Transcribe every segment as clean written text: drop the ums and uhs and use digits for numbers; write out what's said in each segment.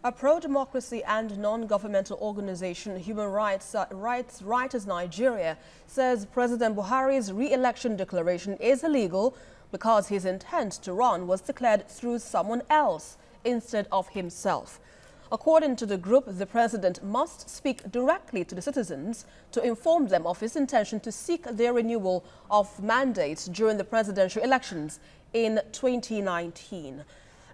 A pro-democracy and non-governmental organization, Human Rights Writers Nigeria, says President Buhari's re-election declaration is illegal because his intent to run was declared through someone else instead of himself. According to the group, the president must speak directly to the citizens to inform them of his intention to seek their renewal of mandates during the presidential elections in 2019.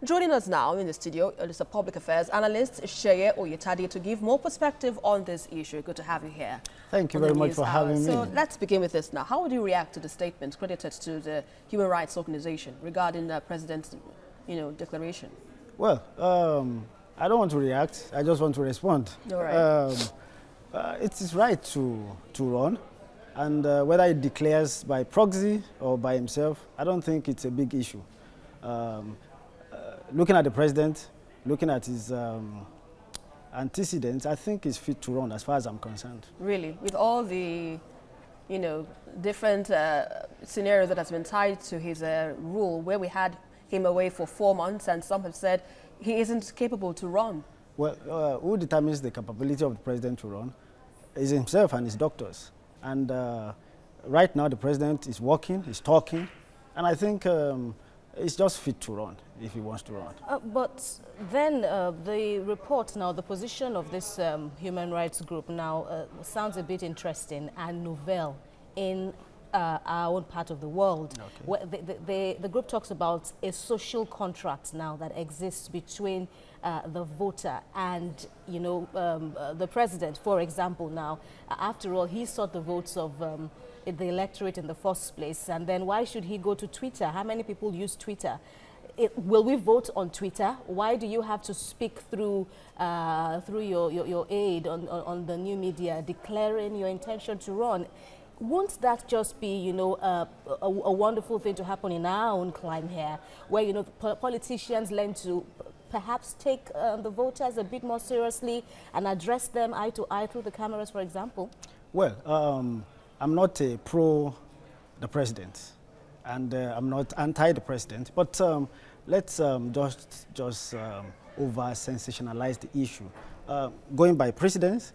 Joining us now in the studio is a public affairs analyst, Seye Oyetade, to give more perspective on this issue. Good to have you here. Thank you very much for having me. So let's begin with this now. How would you react to the statement credited to the Human Rights Organization regarding the president's, declaration? Well, I don't want to react. I just want to respond. All right. It is right to run, and whether it declares by proxy or by himself, I don't think it's a big issue. Looking at the president, looking at his antecedents, I think he's fit to run as far as I'm concerned. Really? With all the, different scenarios that has been tied to his rule, where we had him away for 4 months and some have said he isn't capable to run? Well, who determines the capability of the president to run is himself and his doctors. And right now the president is working, he's talking, and I think he's just fit to run if he wants to run. But then the report now, the position of this human rights group now sounds a bit interesting and novel in our own part of the world. Okay. Where the group talks about a social contract now that exists between the voter and, the president, for example. Now, after all, he sought the votes of the electorate in the first place, and then why should he go to Twitter? How many people use Twitter? Will we vote on Twitter? Why do you have to speak through your aide on the new media, declaring your intention to run? Won't that just be, a wonderful thing to happen in our own climb here, where, politicians learn to perhaps take the voters a bit more seriously and address them eye to eye through the cameras, for example? Well, I'm not pro the president, and I'm not anti the president, but let's just over sensationalize the issue. Going by precedence,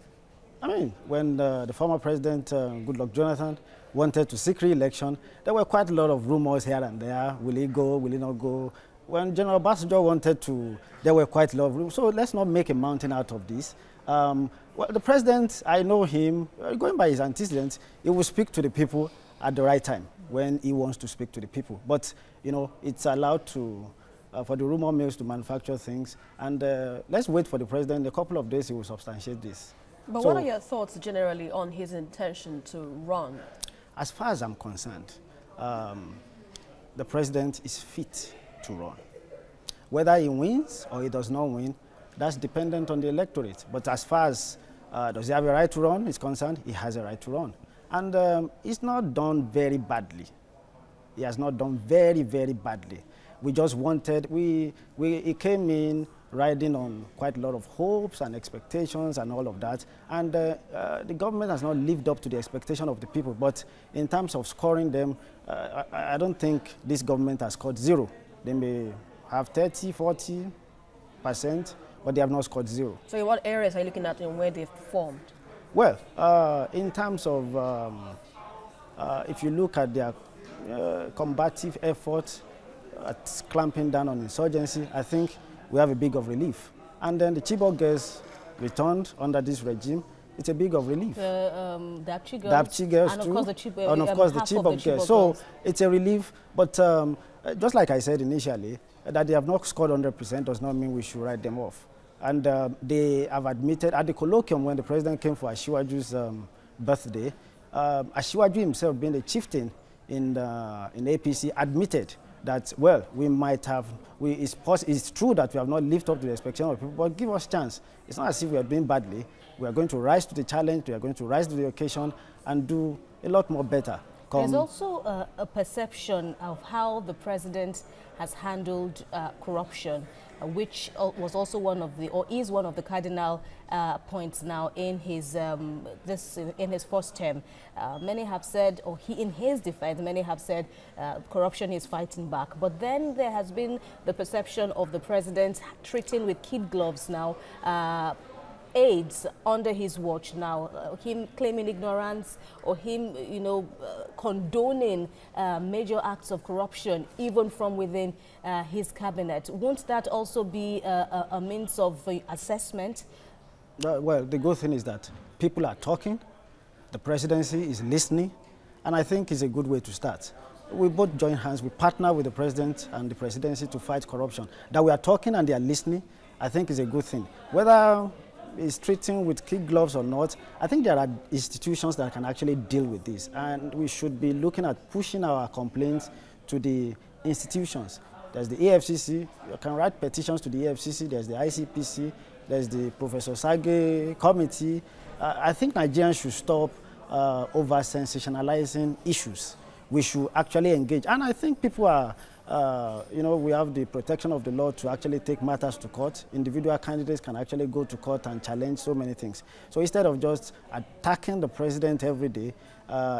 I mean, when the former president, Goodluck Jonathan, wanted to seek re-election, there were quite a lot of rumors here and there. Will he go? Will he not go? When General Obasanjo wanted to, there were quite a lot of rumors. So let's not make a mountain out of this. Well, the president, I know him, going by his antecedents, he will speak to the people at the right time when he wants to speak to the people. But, it's allowed to, for the rumor mills to manufacture things. And let's wait for the president. In a couple of days, he will substantiate this. But what are your thoughts generally on his intention to run? As far as I'm concerned, the president is fit to run. Whether he wins or he does not win, that's dependent on the electorate. But as far as does he have a right to run is concerned, he has a right to run. And it's not done very badly. He has not done very, very badly. We just wanted, he came in riding on quite a lot of hopes and expectations and all of that. And the government has not lived up to the expectation of the people. But in terms of scoring them, I don't think this government has scored zero. They may have 30, 40%, but they have not scored zero. So in what areas are you looking at and where they've performed? Well, in terms of, if you look at their combative efforts at clamping down on insurgency, I think we have a big of relief. And then the Chibok girls returned under this regime. It's a big of relief. The Dapchi girls and of course the Chibok girls. So it's a relief. But just like I said initially, that they have not scored 100% does not mean we should write them off. And they have admitted at the colloquium when the president came for Asiwaju's birthday, Asiwaju himself, being the chieftain in APC, admitted that, well, we might have, it's true that we have not lived up to the expectation of people, but give us a chance. It's not as if we are doing badly. We are going to rise to the challenge, we are going to rise to the occasion and do a lot more better. There's also a perception of how the president has handled corruption. which was also one of the, or is one of the cardinal points now in his in his first term. Many have said, or in his defense, many have said corruption is fighting back. But then there has been the perception of the president treating with kid gloves now aides under his watch now, him claiming ignorance or him, you know, condoning major acts of corruption even from within his cabinet. Won't that also be a means of assessment? Well, the good thing is that people are talking, the presidency is listening, and I think it's a good way to start. We both join hands, we partner with the president and the presidency to fight corruption. That we are talking and they are listening, I think is a good thing. Whether it's treating with kid gloves or not, I think there are institutions that can actually deal with this, and we should be looking at pushing our complaints to the institutions. There's the EFCC, you can write petitions to the EFCC, there's the ICPC, there's the Professor Seye committee. I think Nigerians should stop over-sensationalizing issues. We should actually engage, and I think people are, you know, we have the protection of the law to actually take matters to court. Individual candidates can actually go to court and challenge so many things. So instead of just attacking the president every day,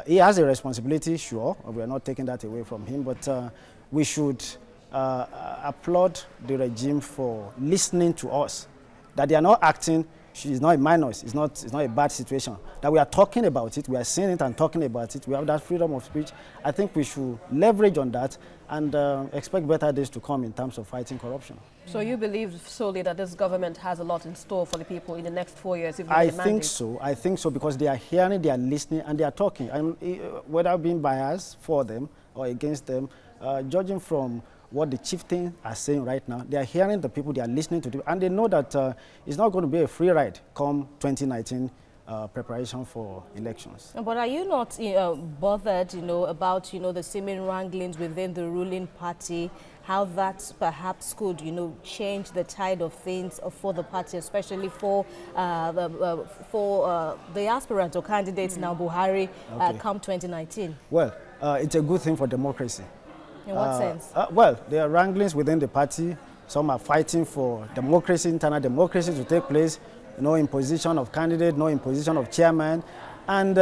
he has a responsibility, sure, we are not taking that away from him, but we should applaud the regime for listening to us, that they are not acting. She's not a minus, it's not a bad situation. That we are talking about it, we are seeing it and talking about it, we have that freedom of speech. I think we should leverage on that and expect better days to come in terms of fighting corruption. So you believe solely that this government has a lot in store for the people in the next 4 years? If I think so, because they are hearing, they are listening, and they are talking. And whether being biased for them or against them, judging from what the chieftains are saying right now, they are hearing the people, they are listening to them, and they know that it's not going to be a free ride come 2019 preparation for elections. But are you not bothered, you know, about, you know, the seeming wranglings within the ruling party, how that perhaps could, you know, change the tide of things for the party, especially for the aspirant or candidates now, Buhari, come 2019? Well, it's a good thing for democracy. In what sense? Well, there are wranglings within the party. Some are fighting for democracy, internal democracy to take place. No imposition of candidate, no imposition of chairman. And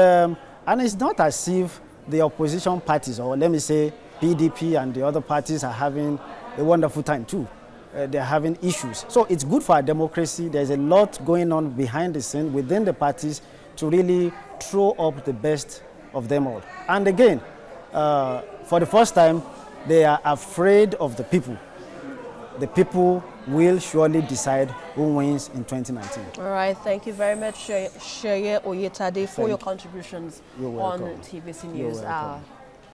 it's not as if the opposition parties, or let me say PDP and the other parties, are having a wonderful time too. They're having issues. So it's good for our democracy. There's a lot going on behind the scene within the parties to really throw up the best of them all. And again, for the first time, they are afraid of the people. The people will surely decide who wins in 2019. All right, thank you very much, Seye Oyetade, for your contributions on TVC News Hour.